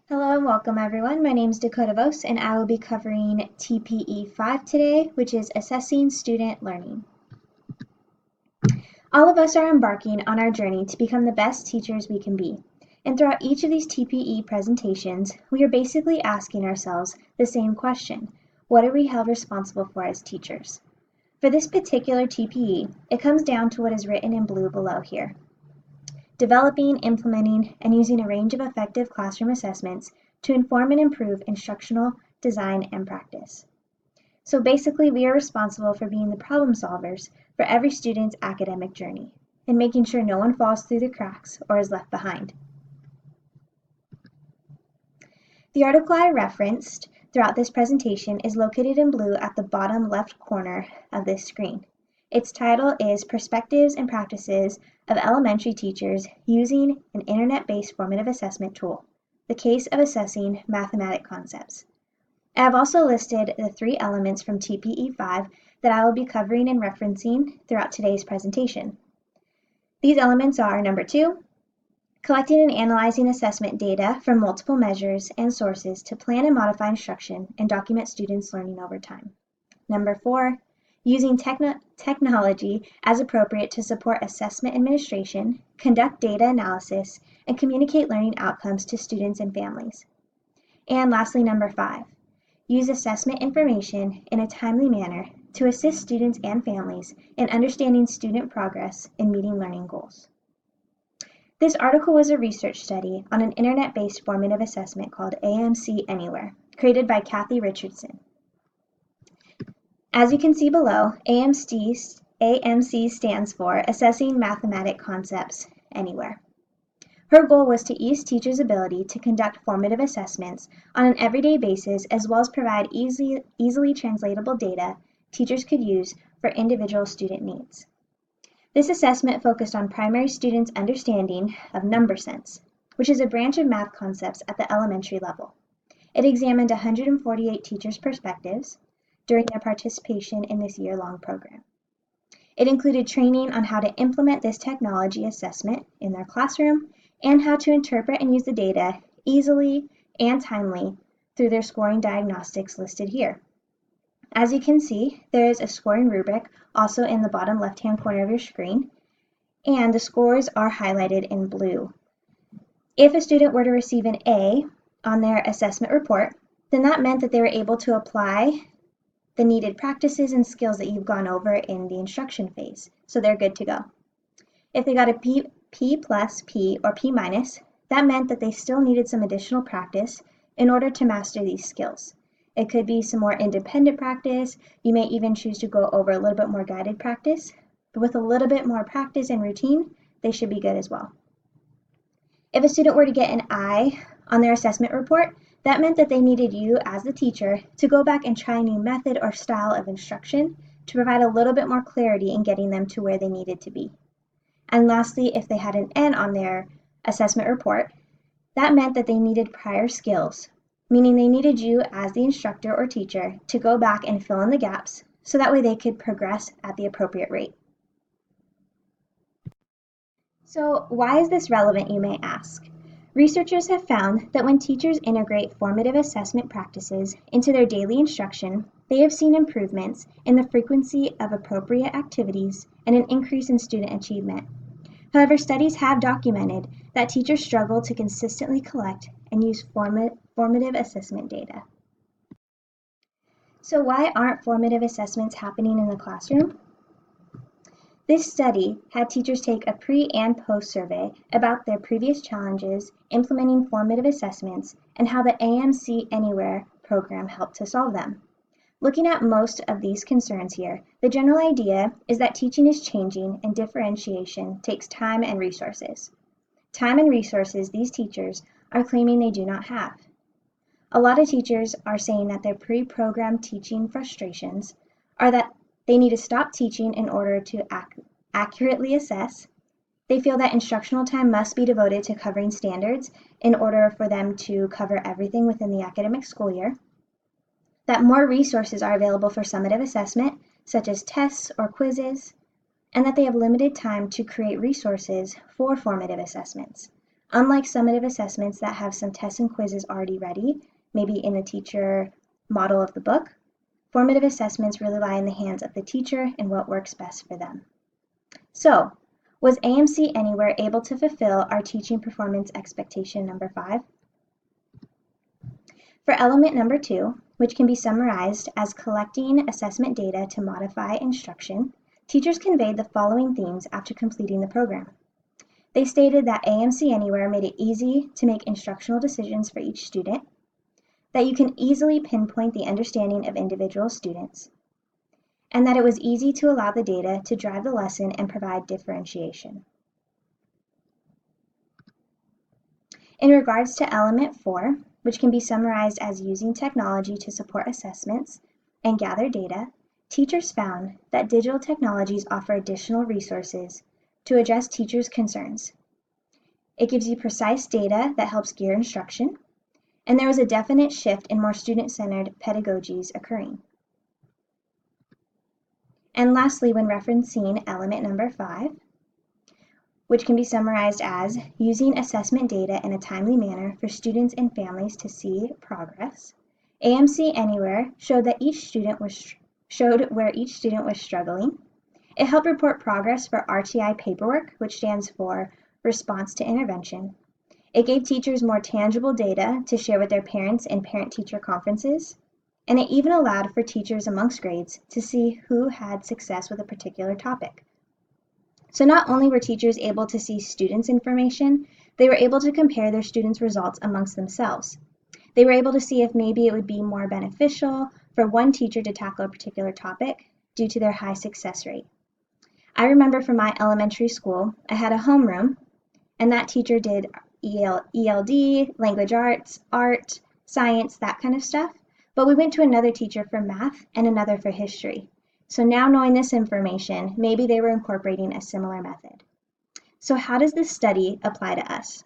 Hello and welcome everyone. My name is Dakota Vos and I will be covering TPE 5 today, which is Assessing Student Learning. All of us are embarking on our journey to become the best teachers we can be. And throughout each of these TPE presentations, we are basically asking ourselves the same question: what are we held responsible for as teachers? For this particular TPE, it comes down to what is written in blue below here: developing, implementing, and using a range of effective classroom assessments to inform and improve instructional design and practice. So basically, we are responsible for being the problem solvers for every student's academic journey and making sure no one falls through the cracks or is left behind. The article I referenced throughout this presentation is located in blue at the bottom left corner of this screen. Its title is Perspectives and Practices of Elementary Teachers Using an Internet-Based Formative Assessment Tool: The Case of Assessing Mathematic Concepts. I have also listed the 3 elements from TPE 5 that I will be covering and referencing throughout today's presentation. These elements are: number 2, collecting and analyzing assessment data from multiple measures and sources to plan and modify instruction and document students' learning over time. Number 4, using technology as appropriate to support assessment administration, conduct data analysis, and communicate learning outcomes to students and families. And lastly, number 5, use assessment information in a timely manner to assist students and families in understanding student progress in meeting learning goals. This article was a research study on an internet-based formative assessment called AMC Anywhere, created by Kathy Richardson. As you can see below, AMC stands for Assessing Mathematic Concepts Anywhere. Her goal was to ease teachers' ability to conduct formative assessments on an everyday basis, as well as provide easily translatable data teachers could use for individual student needs. This assessment focused on primary students' understanding of number sense, which is a branch of math concepts at the elementary level. It examined 148 teachers' perspectives during their participation in this year-long program. It included training on how to implement this technology assessment in their classroom and how to interpret and use the data easily and timely through their scoring diagnostics listed here. As you can see, there is a scoring rubric also in the bottom left-hand corner of your screen, and the scores are highlighted in blue. If a student were to receive an A on their assessment report, then that meant that they were able to apply the needed practices and skills that you've gone over in the instruction phase, so they're good to go. If they got a P plus, P, or P minus, that meant that they still needed some additional practice in order to master these skills. It could be some more independent practice. You may even choose to go over a little bit more guided practice, but with a little bit more practice and routine, they should be good as well. If a student were to get an I on their assessment report, that meant that they needed you as the teacher to go back and try a new method or style of instruction to provide a little bit more clarity in getting them to where they needed to be. And lastly, if they had an N on their assessment report, that meant that they needed prior skills, meaning they needed you as the instructor or teacher to go back and fill in the gaps so that way they could progress at the appropriate rate. So why is this relevant, you may ask? Researchers have found that when teachers integrate formative assessment practices into their daily instruction, they have seen improvements in the frequency of appropriate activities and an increase in student achievement. However, studies have documented that teachers struggle to consistently collect and use formative assessment data. So why aren't formative assessments happening in the classroom? This study had teachers take a pre- and post-survey about their previous challenges implementing formative assessments and how the AMC Anywhere program helped to solve them. Looking at most of these concerns here, the general idea is that teaching is changing and differentiation takes time and resources. Time and resources these teachers are claiming they do not have. A lot of teachers are saying that their pre-programmed teaching frustrations are that they need to stop teaching in order to accurately assess. They feel that instructional time must be devoted to covering standards in order for them to cover everything within the academic school year. That more resources are available for summative assessment, such as tests or quizzes, and that they have limited time to create resources for formative assessments. Unlike summative assessments that have some tests and quizzes already ready, maybe in the teacher model of the book, formative assessments really lie in the hands of the teacher and what works best for them. So, was AMC Anywhere able to fulfill our teaching performance expectation number 5? For element number 2, which can be summarized as collecting assessment data to modify instruction, teachers conveyed the following themes after completing the program. They stated that AMC Anywhere made it easy to make instructional decisions for each student, that you can easily pinpoint the understanding of individual students, and that it was easy to allow the data to drive the lesson and provide differentiation. In regards to element 4, which can be summarized as using technology to support assessments and gather data, teachers found that digital technologies offer additional resources to address teachers' concerns. It gives you precise data that helps gear instruction, and there was a definite shift in more student-centered pedagogies occurring. And lastly, when referencing element number 5, which can be summarized as using assessment data in a timely manner for students and families to see progress, AMC Anywhere showed where each student was struggling. It helped report progress for RTI paperwork, which stands for Response to Intervention. It gave teachers more tangible data to share with their parents in parent-teacher conferences, and it even allowed for teachers amongst grades to see who had success with a particular topic. So not only were teachers able to see students' information, they were able to compare their students' results amongst themselves. They were able to see if maybe it would be more beneficial for one teacher to tackle a particular topic due to their high success rate. I remember from my elementary school, I had a homeroom, and that teacher did ELD, language arts, art, science, that kind of stuff. But we went to another teacher for math and another for history. So now knowing this information, maybe they were incorporating a similar method. So how does this study apply to us?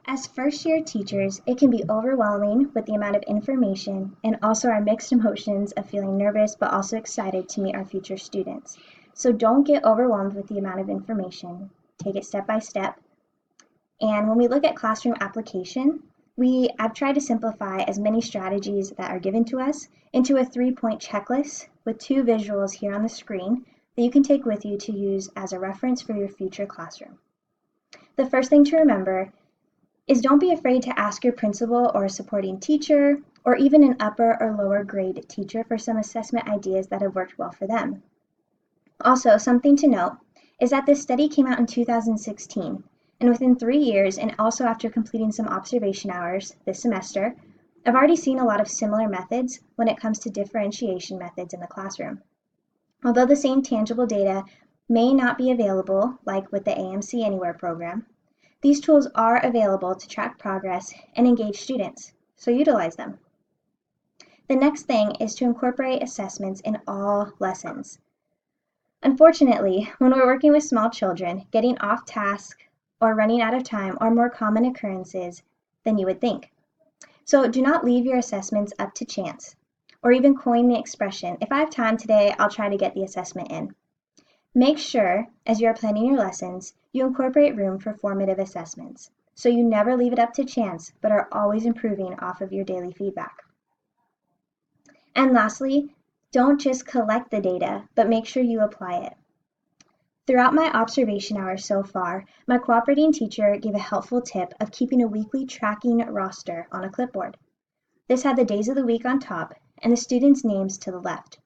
As first-year teachers, it can be overwhelming with the amount of information and also our mixed emotions of feeling nervous but also excited to meet our future students. So don't get overwhelmed with the amount of information. Take it step by step. And when we look at classroom application, I've tried to simplify as many strategies that are given to us into a 3-point checklist with 2 visuals here on the screen that you can take with you to use as a reference for your future classroom. The first thing to remember is don't be afraid to ask your principal or a supporting teacher or even an upper or lower grade teacher for some assessment ideas that have worked well for them. Also, something to note is that this study came out in 2016, and within 3 years, and also after completing some observation hours this semester, I've already seen a lot of similar methods when it comes to differentiation methods in the classroom. Although the same tangible data may not be available, like with the AMC Anywhere program, these tools are available to track progress and engage students, so utilize them. The next thing is to incorporate assessments in all lessons. Unfortunately, when we're working with small children, getting off task or running out of time are more common occurrences than you would think. So do not leave your assessments up to chance, or even coin the expression, if I have time today, I'll try to get the assessment in. Make sure, as you are planning your lessons, you incorporate room for formative assessments, so you never leave it up to chance, but are always improving off of your daily feedback. And lastly, don't just collect the data, but make sure you apply it. Throughout my observation hours so far, my cooperating teacher gave a helpful tip of keeping a weekly tracking roster on a clipboard. This had the days of the week on top and the students' names to the left.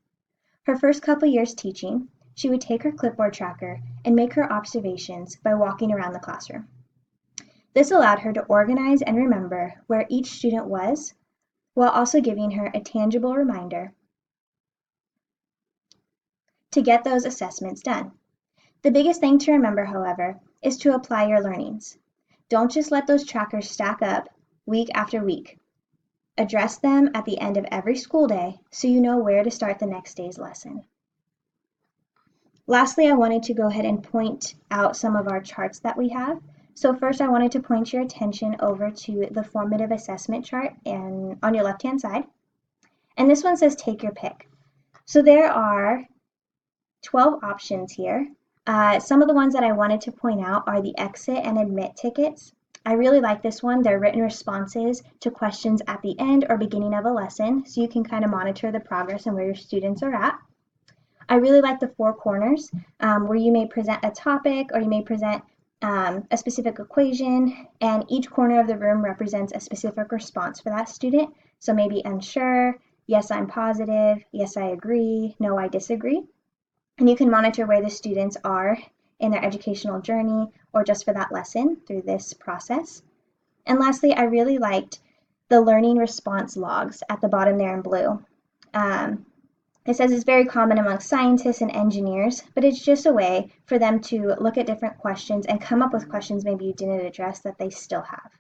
Her first couple years teaching, she would take her clipboard tracker and make her observations by walking around the classroom. This allowed her to organize and remember where each student was, while also giving her a tangible reminder to get those assessments done. The biggest thing to remember, however, is to apply your learnings. Don't just let those trackers stack up week after week. Address them at the end of every school day so you know where to start the next day's lesson. Lastly, I wanted to go ahead and point out some of our charts that we have. So first, I wanted to point your attention over to the formative assessment chart on your left-hand side. And this one says take your pick. So there are 12 options here Some of the ones that I wanted to point out are the exit and admit tickets. I really like this one. They're written responses to questions at the end or beginning of a lesson, so you can kind of monitor the progress and where your students are at. I really like the four corners, where you may present a topic or you may present a specific equation, and each corner of the room represents a specific response for that student. So maybe unsure, yes, I'm positive, yes, I agree, no, I disagree. And you can monitor where the students are in their educational journey or just for that lesson through this process. And lastly, I really liked the learning response logs at the bottom there in blue. It says it's very common amongst scientists and engineers, but it's just a way for them to look at different questions and come up with questions maybe you didn't address that they still have.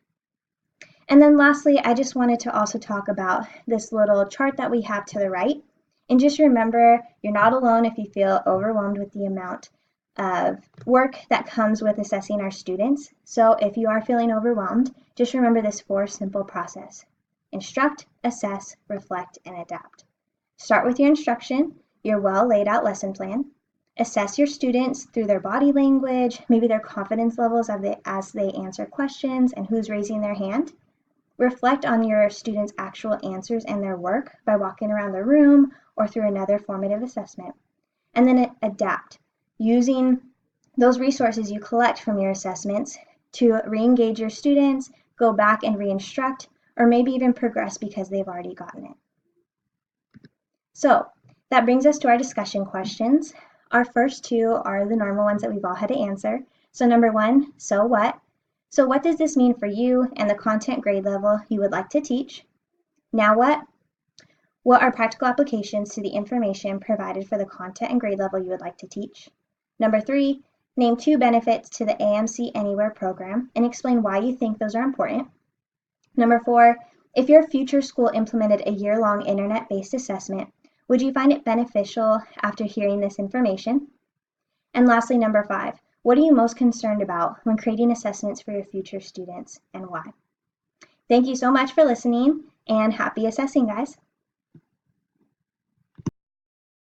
And then lastly, I just wanted to also talk about this little chart that we have to the right. And just remember, you're not alone if you feel overwhelmed with the amount of work that comes with assessing our students. So if you are feeling overwhelmed, just remember this 4 simple process: instruct, assess, reflect, and adapt. Start with your instruction, your well laid out lesson plan. Assess your students through their body language, maybe their confidence levels as they answer questions and who's raising their hand. Reflect on your students' actual answers and their work by walking around the room or through another formative assessment. And then adapt, using those resources you collect from your assessments to re-engage your students, go back and re-instruct, or maybe even progress because they've already gotten it. So that brings us to our discussion questions. Our first 2 are the normal ones that we've all had to answer. So number 1, so what? So what does this mean for you and the content grade level you would like to teach? Now what? What are practical applications to the information provided for the content and grade level you would like to teach? Number 3, name 2 benefits to the AMC Anywhere program and explain why you think those are important. Number 4, if your future school implemented a year-long internet-based assessment, would you find it beneficial after hearing this information? And lastly, number 5, what are you most concerned about when creating assessments for your future students and why? Thank you so much for listening, and happy assessing, guys.